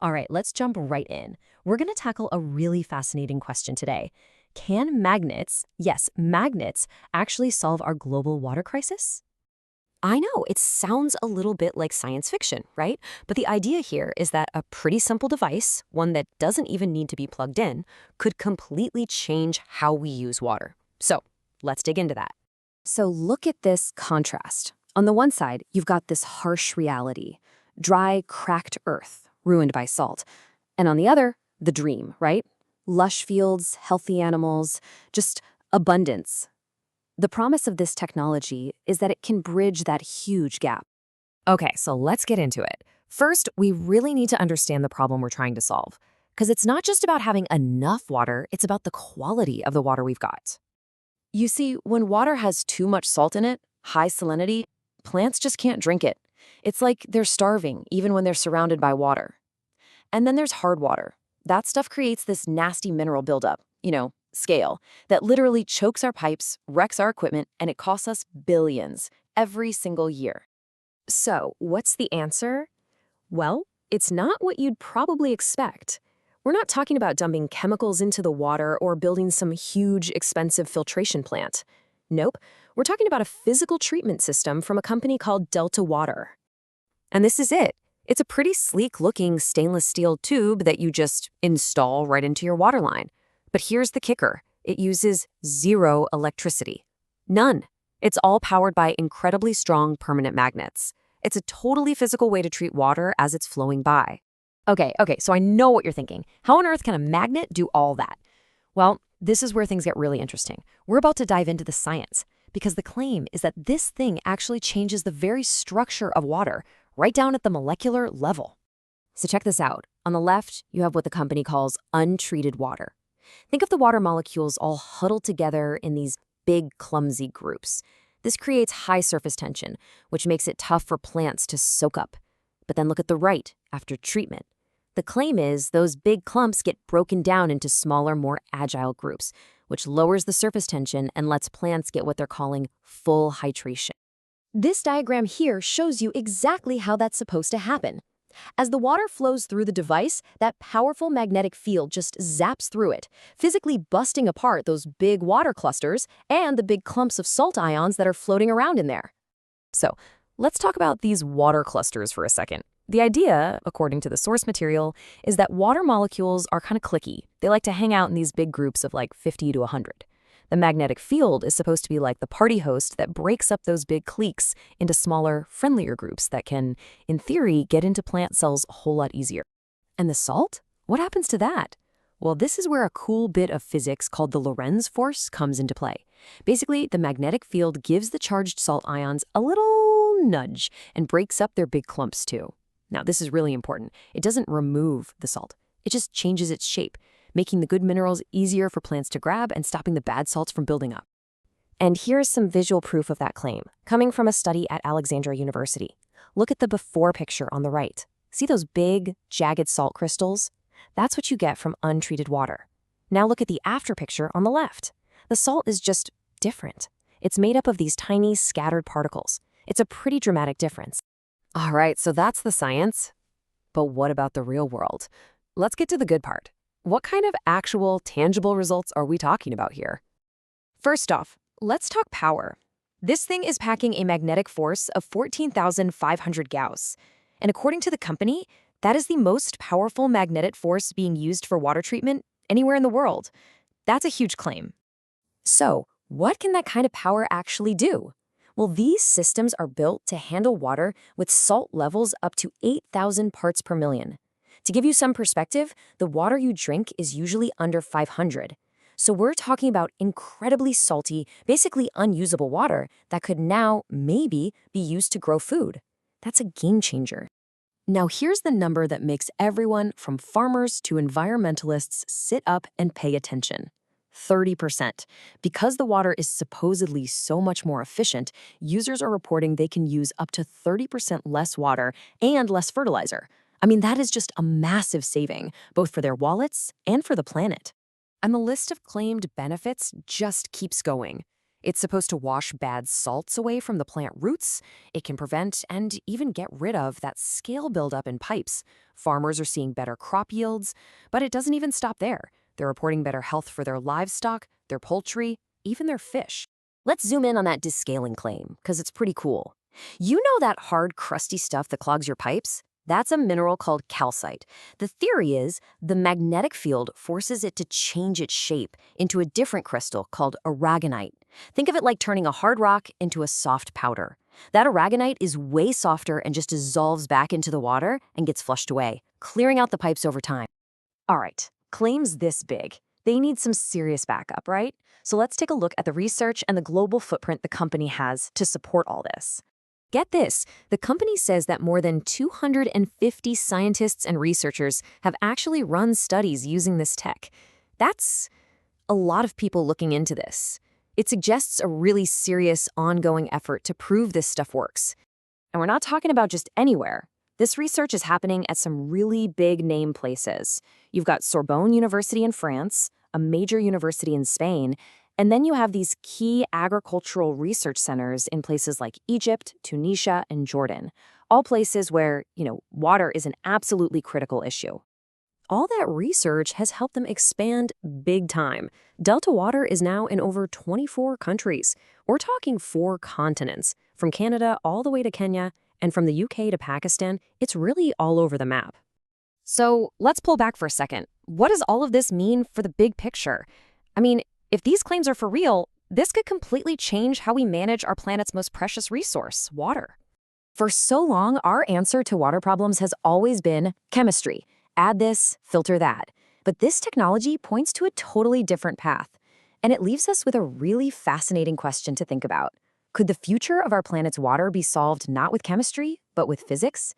All right, let's jump right in. We're going to tackle a really fascinating question today. Can magnets, yes, magnets, actually solve our global water crisis? I know, it sounds a little bit like science fiction, right? But the idea here is that a pretty simple device, one that doesn't even need to be plugged in, could completely change how we use water. So let's dig into that. So look at this contrast. On the one side, you've got this harsh reality, dry, cracked earth, ruined by salt. And on the other, the dream, right? Lush fields, healthy animals, just abundance. The promise of this technology is that it can bridge that huge gap. Okay, so let's get into it. First, we really need to understand the problem we're trying to solve. Because it's not just about having enough water, it's about the quality of the water we've got. You see, when water has too much salt in it, high salinity, plants just can't drink it. It's like they're starving even when they're surrounded by water. And then there's hard water. That stuff creates this nasty mineral buildup, scale, that literally chokes our pipes, wrecks our equipment, and it costs us billions every single year. So, what's the answer? Well, it's not what you'd probably expect. We're not talking about dumping chemicals into the water or building some huge, expensive filtration plant. Nope, we're talking about a physical treatment system from a company called Delta Water. And this is it. It's a pretty sleek-looking stainless steel tube that you just install right into your water line. But here's the kicker. It uses zero electricity. None. It's all powered by incredibly strong permanent magnets. It's a totally physical way to treat water as it's flowing by. Okay, so I know what you're thinking. How on earth can a magnet do all that? Well, this is where things get really interesting. We're about to dive into the science, because the claim is that this thing actually changes the very structure of water, right down at the molecular level. So check this out. On the left, you have what the company calls untreated water. Think of the water molecules all huddled together in these big, clumsy groups. This creates high surface tension, which makes it tough for plants to soak up. But then look at the right, after treatment. The claim is those big clumps get broken down into smaller, more agile groups, which lowers the surface tension and lets plants get what they're calling full hydration. This diagram here shows you exactly how that's supposed to happen. As the water flows through the device, that powerful magnetic field just zaps through it, physically busting apart those big water clusters and the big clumps of salt ions that are floating around in there. So, let's talk about these water clusters for a second. The idea, according to the source material, is that water molecules are kind of cliquey. They like to hang out in these big groups of like 50 to 100. The magnetic field is supposed to be like the party host that breaks up those big cliques into smaller, friendlier groups that can, in theory, get into plant cells a whole lot easier. And the salt? What happens to that? Well, this is where a cool bit of physics called the Lorentz force comes into play. Basically, the magnetic field gives the charged salt ions a little nudge and breaks up their big clumps too. Now, this is really important. It doesn't remove the salt. It just changes its shape, making the good minerals easier for plants to grab and stopping the bad salts from building up. And here's some visual proof of that claim, coming from a study at Alexandria University. Look at the before picture on the right. See those big, jagged salt crystals? That's what you get from untreated water. Now look at the after picture on the left. The salt is just different. It's made up of these tiny, scattered particles. It's a pretty dramatic difference. All right, so that's the science. But what about the real world? Let's get to the good part. What kind of actual, tangible results are we talking about here? First off, let's talk power. This thing is packing a magnetic force of 14,500 Gauss. And according to the company, that is the most powerful magnetic force being used for water treatment anywhere in the world. That's a huge claim. So, what can that kind of power actually do? Well, these systems are built to handle water with salt levels up to 8,000 parts per million. To give you some perspective, the water you drink is usually under 500. So we're talking about incredibly salty, basically unusable water that could now, maybe, be used to grow food. That's a game changer. Now here's the number that makes everyone from farmers to environmentalists sit up and pay attention. 30%. Because the water is supposedly so much more efficient, users are reporting they can use up to 30% less water and less fertilizer. I mean, that is just a massive saving, both for their wallets and for the planet. And the list of claimed benefits just keeps going. It's supposed to wash bad salts away from the plant roots. It can prevent and even get rid of that scale buildup in pipes. Farmers are seeing better crop yields, but it doesn't even stop there. They're reporting better health for their livestock, their poultry, even their fish. Let's zoom in on that descaling claim, because it's pretty cool. You know that hard, crusty stuff that clogs your pipes? That's a mineral called calcite. The theory is the magnetic field forces it to change its shape into a different crystal called aragonite. Think of it like turning a hard rock into a soft powder. That aragonite is way softer and just dissolves back into the water and gets flushed away, clearing out the pipes over time. All right, claims this big. They need some serious backup, right? So let's take a look at the research and the global footprint the company has to support all this. Get this, the company says that more than 250 scientists and researchers have actually run studies using this tech. That's a lot of people looking into this. It suggests a really serious, ongoing effort to prove this stuff works. And we're not talking about just anywhere. This research is happening at some really big-name places. You've got Sorbonne University in France, a major university in Spain, and then you have these key agricultural research centers in places like Egypt, Tunisia, and Jordan, all places where, water is an absolutely critical issue. All that research has helped them expand big time. Delta water is now in over 24 countries. We're talking 4 continents, from Canada all the way to Kenya, and from the UK to Pakistan. It's really all over the map. So let's pull back for a second. What does all of this mean for the big picture? I mean, if these claims are for real, this could completely change how we manage our planet's most precious resource, water. For so long, our answer to water problems has always been chemistry. Add this, filter that. But this technology points to a totally different path. And it leaves us with a really fascinating question to think about. Could the future of our planet's water be solved not with chemistry, but with physics?